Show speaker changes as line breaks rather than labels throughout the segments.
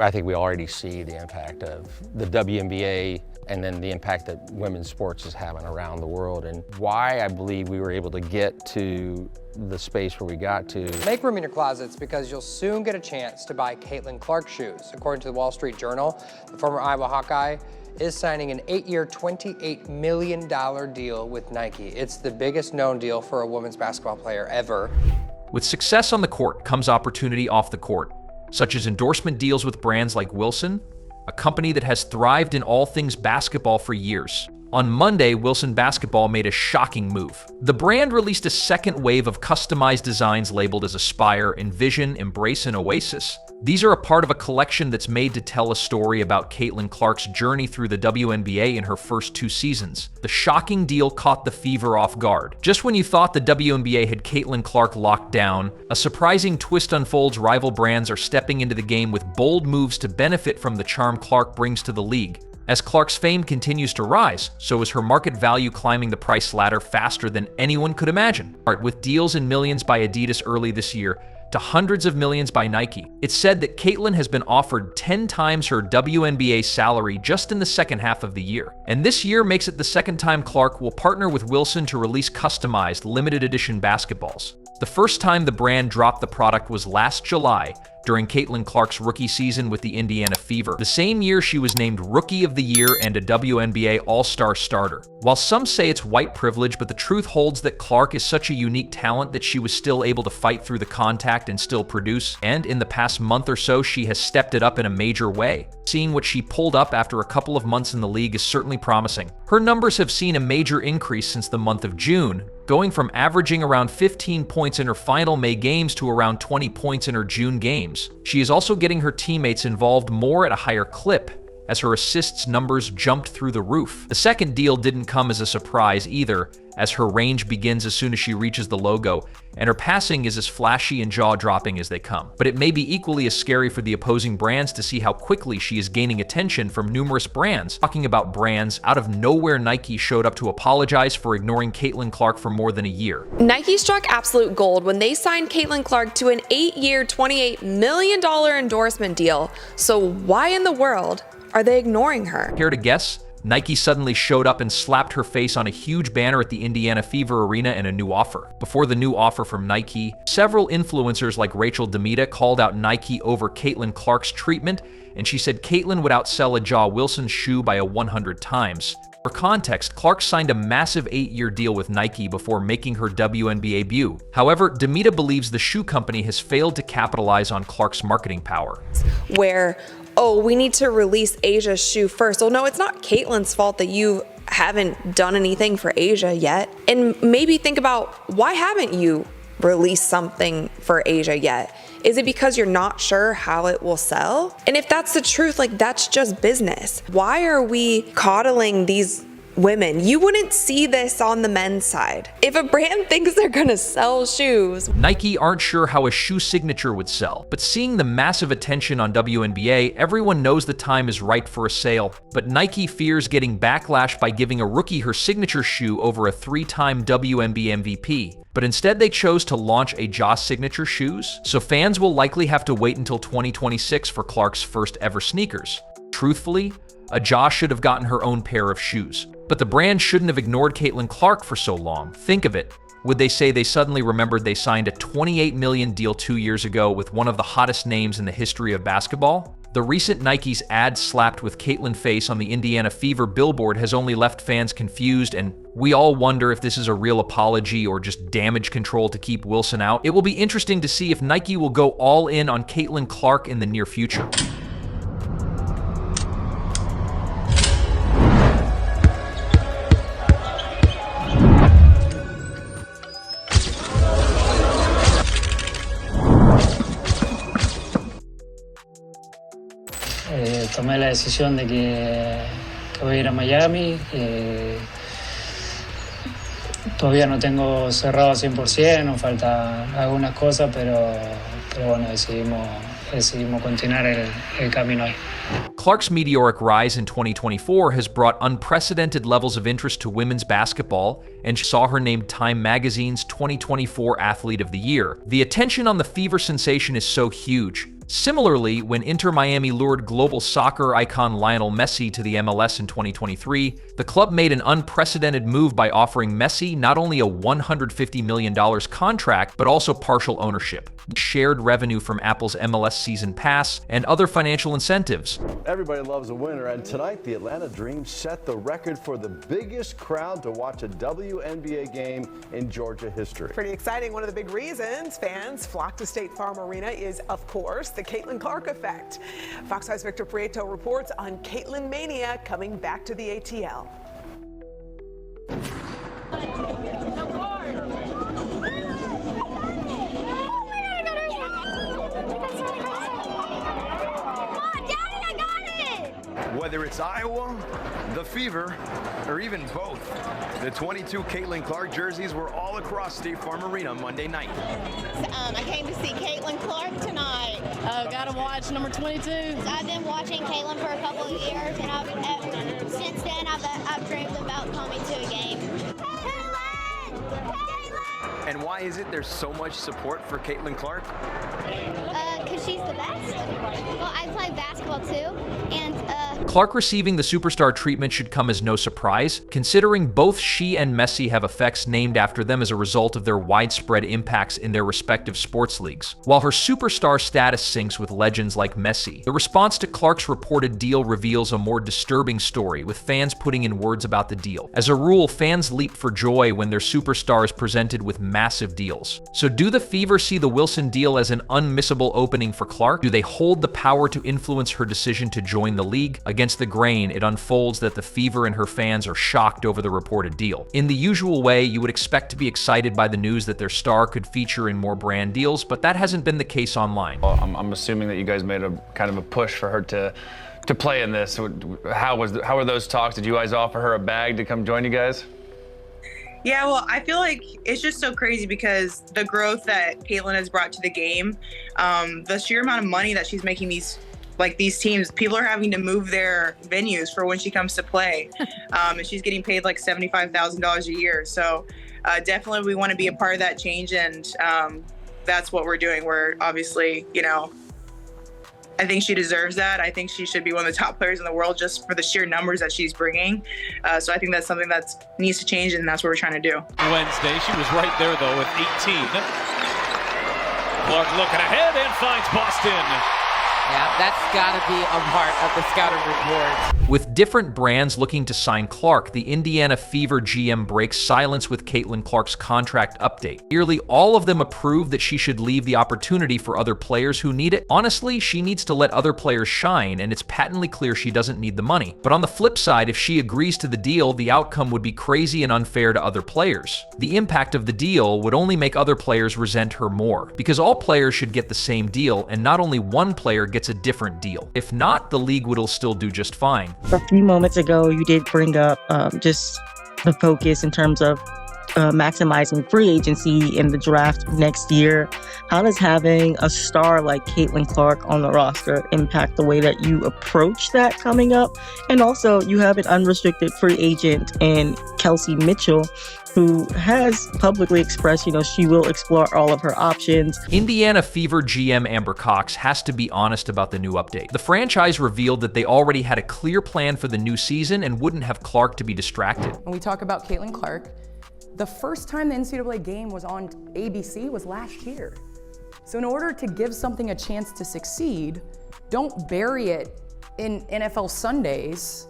I think we already see the impact of the WNBA and then the impact that women's sports is having around the world, and why I believe we were able to get to the space where we got to.
Make room in your closets because you'll soon get a chance to buy Caitlin Clark shoes. According to the Wall Street Journal, the former Iowa Hawkeye is signing an 8-year, $28 million deal with Nike. It's the biggest known deal for a women's basketball player ever.
With success on the court comes opportunity off the court, such as endorsement deals with brands like Wilson, a company that has thrived in all things basketball for years. On Monday, Wilson Basketball made a shocking move. The brand released a second wave of customized designs labeled as Aspire, Envision, Embrace, and Oasis. These are a part of a collection that's made to tell a story about Caitlin Clark's journey through the WNBA in her first 2 seasons. The shocking deal caught the Fever off guard. Just when you thought the WNBA had Caitlin Clark locked down, a surprising twist unfolds. Rival brands are stepping into the game with bold moves to benefit from the charm Clark brings to the league. As Clark's fame continues to rise, so is her market value climbing the price ladder faster than anyone could imagine. With deals in millions by Adidas early this year to hundreds of millions by Nike. It's said that Caitlin has been offered 10 times her WNBA salary just in the second half of the year. And this year makes it the second time Clark will partner with Wilson to release customized, limited edition basketballs. The first time the brand dropped the product was last July, during Caitlin Clark's rookie season with the Indiana Fever. The same year she was named Rookie of the Year and a WNBA All-Star starter. While some say it's white privilege, but the truth holds that Clark is such a unique talent that she was still able to fight through the contact and still produce, and in the past month or so she has stepped it up in a major way. Seeing what she pulled up after a couple of months in the league is certainly promising. Her numbers have seen a major increase since the month of June, going from averaging around 15 points in her final May games to around 20 points in her June games. She is also getting her teammates involved more at a higher clip, as her assists numbers jumped through the roof. The second deal didn't come as a surprise either, as her range begins as soon as she reaches the logo, and her passing is as flashy and jaw-dropping as they come. But it may be equally as scary for the opposing brands to see how quickly she is gaining attention from numerous brands. Talking about brands, out of nowhere Nike showed up to apologize for ignoring Caitlin Clark for more than a year.
Nike struck absolute gold when they signed Caitlin Clark to an 8-year, $28 million endorsement deal. So why in the world are they ignoring her?
Care to guess? Nike suddenly showed up and slapped her face on a huge banner at the Indiana Fever Arena in a new offer. Before the new offer from Nike, several influencers like Rachel Demita called out Nike over Caitlin Clark's treatment, and she said Caitlin would outsell a Ja Wilson shoe by 100 times. For context, Clark signed a massive 8-year deal with Nike before making her WNBA debut. However, Demita believes the shoe company has failed to capitalize on Clark's marketing power.
Where, oh, we need to release Asia's shoe first. Well, no, it's not Caitlin's fault that you haven't done anything for Asia yet. And maybe think about, why haven't you released something for Asia yet? Is it because you're not sure how it will sell? And if that's the truth, like, that's just business. Why are we coddling these women? You wouldn't see this on the men's side. If a brand thinks they're gonna sell shoes.
Nike aren't sure how a shoe signature would sell, but seeing the massive attention on WNBA, everyone knows the time is right for a sale. But Nike fears getting backlash by giving a rookie her signature shoe over a 3-time WNBA MVP. But instead they chose to launch a Ja signature shoes, so fans will likely have to wait until 2026 for Clark's first ever sneakers. Truthfully, a Ja should have gotten her own pair of shoes. But the brand shouldn't have ignored Caitlin Clark for so long. Think of it. Would they say they suddenly remembered they signed a $28 million deal 2 years ago with one of the hottest names in the history of basketball? The recent Nike's ad slapped with Caitlin face on the Indiana Fever billboard has only left fans confused, and we all wonder if this is a real apology or just damage control to keep Wilson out. It will be interesting to see if Nike will go all in on Caitlin Clark in the near future.
Tomé la decisión de que voy a ir a Miami. Todavía no tengo cerrado 100%, nos falta algunas cosas, pero bueno, decidimos continuar el camino ahí.
Clark's meteoric rise in 2024 has brought unprecedented levels of interest to women's basketball, and saw her named Time Magazine's 2024 Athlete of the Year. The attention on the Fever sensation is so huge Similarly, when Inter Miami lured global soccer icon Lionel Messi to the MLS in 2023, the club made an unprecedented move by offering Messi not only a $150 million contract, but also partial ownership, shared revenue from Apple's MLS Season Pass, and other financial incentives.
Everybody loves a winner, and tonight the Atlanta Dream set the record for the biggest crowd to watch a WNBA game in Georgia history.
Pretty exciting. One of the big reasons fans flock to State Farm Arena is, of course, the Caitlin Clark effect. Fox 5's Victor Prieto reports on Caitlin Mania coming back to the ATL.
Whether it's Iowa, the Fever, or even both, the 22 Caitlin Clark jerseys were all across State Farm Arena Monday night.
I came to see Caitlin Clark tonight.
Oh, got to watch number 22.
I've been watching Caitlin for a couple of years, and since then I've dreamed about coming to a game.
And why is it there's so much support for Caitlin Clark?
Because she's the best. Well, I play basketball too, and
Clark receiving the superstar treatment should come as no surprise, considering both she and Messi have effects named after them as a result of their widespread impacts in their respective sports leagues. While her superstar status syncs with legends like Messi, the response to Clark's reported deal reveals a more disturbing story, with fans putting in words about the deal. As a rule, fans leap for joy when their superstar is presented with massive deals. So do the Fever see the Wilson deal as an unmissable opening for Clark? Do they hold the power to influence her decision to join the league? Against the grain, it unfolds that the Fever and her fans are shocked over the reported deal. In the usual way, you would expect to be excited by the news that their star could feature in more brand deals, but that hasn't been the case online.
Well, I'm assuming that you guys made a kind of a push for her to play in this. How were those talks? Did you guys offer her a bag to come join you guys?
Yeah, well, I feel like it's just so crazy because the growth that Caitlin has brought to the game, the sheer amount of money that she's making these teams, people are having to move their venues for when she comes to play. And she's getting paid like $75,000 a year. So definitely we want to be a part of that change. And that's what we're doing. We're obviously, I think she deserves that. I think she should be one of the top players in the world just for the sheer numbers that she's bringing. So I think that's something that needs to change, and that's what we're trying to do.
Wednesday, she was right there, though, with 18. Clark looking ahead and finds Boston.
Yeah, that's got to be a part of the scouting report.
With different brands looking to sign Clark, the Indiana Fever GM breaks silence with Caitlin Clark's contract update. Nearly all of them approve that she should leave the opportunity for other players who need it. Honestly, she needs to let other players shine, and it's patently clear she doesn't need the money. But on the flip side, if she agrees to the deal, the outcome would be crazy and unfair to other players. The impact of the deal would only make other players resent her more, because all players should get the same deal, and not only one player gets a different deal. If not, the league will still do just fine.
A few moments ago, you did bring up just the focus in terms of maximizing free agency in the draft next year. How does having a star like Caitlin Clark on the roster impact the way that you approach that coming up? And also, you have an unrestricted free agent in Kelsey Mitchell, who has publicly expressed, she will explore all of her options.
Indiana Fever GM Amber Cox has to be honest about the new update. The franchise revealed that they already had a clear plan for the new season and wouldn't have Clark to be distracted.
When we talk about Caitlin Clark, the first time the NCAA game was on ABC was last year. So in order to give something a chance to succeed, don't bury it in NFL Sundays.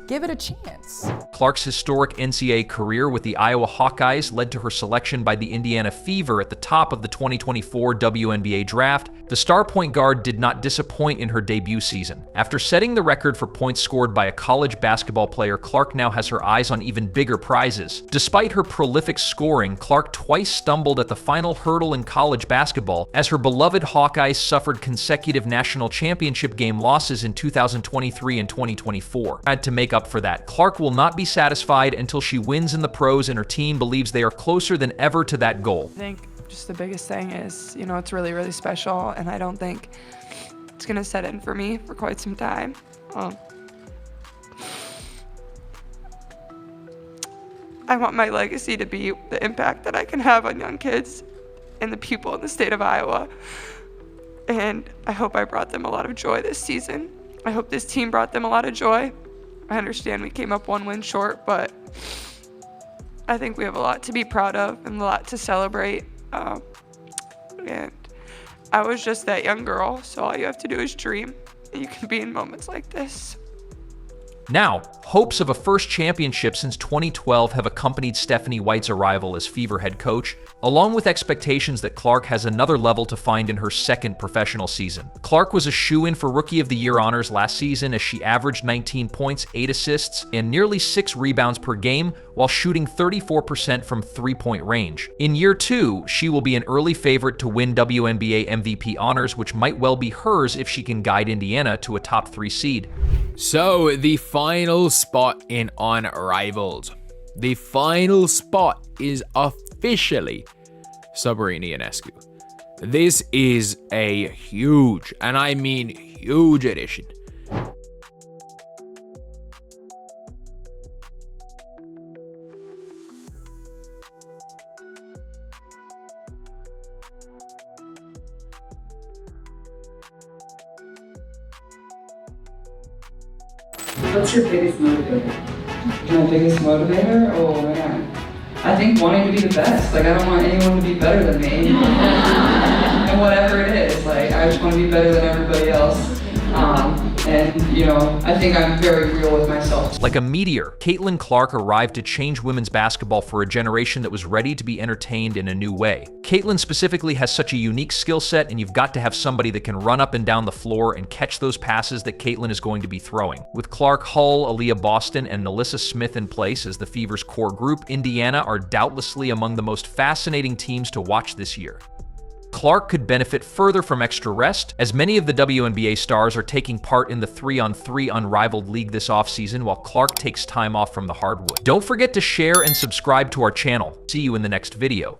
Give it a chance.
Clark's historic NCAA career with the Iowa Hawkeyes led to her selection by the Indiana Fever at the top of the 2024 WNBA draft. The star point guard did not disappoint in her debut season. After setting the record for points scored by a college basketball player, Clark now has her eyes on even bigger prizes. Despite her prolific scoring, Clark twice stumbled at the final hurdle in college basketball as her beloved Hawkeyes suffered consecutive national championship game losses in 2023 and 2024. Had to make up for that. Clark will not be satisfied until she wins in the pros, and her team believes they are closer than ever to that goal.
I think just the biggest thing is, it's really, really special, and I don't think it's going to set in for me for quite some time. I want my legacy to be the impact that I can have on young kids and the people in the state of Iowa. and I hope I brought them a lot of joy this season. I hope this team brought them a lot of joy. I understand we came up 1 win short, but I think we have a lot to be proud of and a lot to celebrate. And I was just that young girl, so all you have to do is dream, and you can be in moments like this.
Now, hopes of a first championship since 2012 have accompanied Stephanie White's arrival as Fever head coach, along with expectations that Clark has another level to find in her second professional season. Clark was a shoo-in for Rookie of the Year honors last season as she averaged 19 points, 8 assists, and nearly 6 rebounds per game while shooting 34% from three-point range. In year 2, she will be an early favorite to win WNBA MVP honors, which might well be hers if she can guide Indiana to a top 3 seed.
So, the final spot in Unrivaled. The final spot is officially Sabrina Ionescu. This is a huge, and I mean huge addition.
What's your biggest motivator? My biggest motivator? Oh man. I think wanting to be the best. Like, I don't want anyone to be better than me. And whatever it is, like, I just want to be better than everybody else. And, you know, I think I'm very real with myself.
Like a meteor, Caitlin Clark arrived to change women's basketball for a generation that was ready to be entertained in a new way. Caitlin specifically has such a unique skill set, and you've got to have somebody that can run up and down the floor and catch those passes that Caitlin is going to be throwing. With Clark, Hull, Aaliyah Boston, and Nalissa Smith in place as the Fever's core group, Indiana are doubtlessly among the most fascinating teams to watch this year. Clark could benefit further from extra rest, as many of the WNBA stars are taking part in the 3-on-3 Unrivaled League this offseason while Clark takes time off from the hardwood. Don't forget to share and subscribe to our channel. See you in the next video.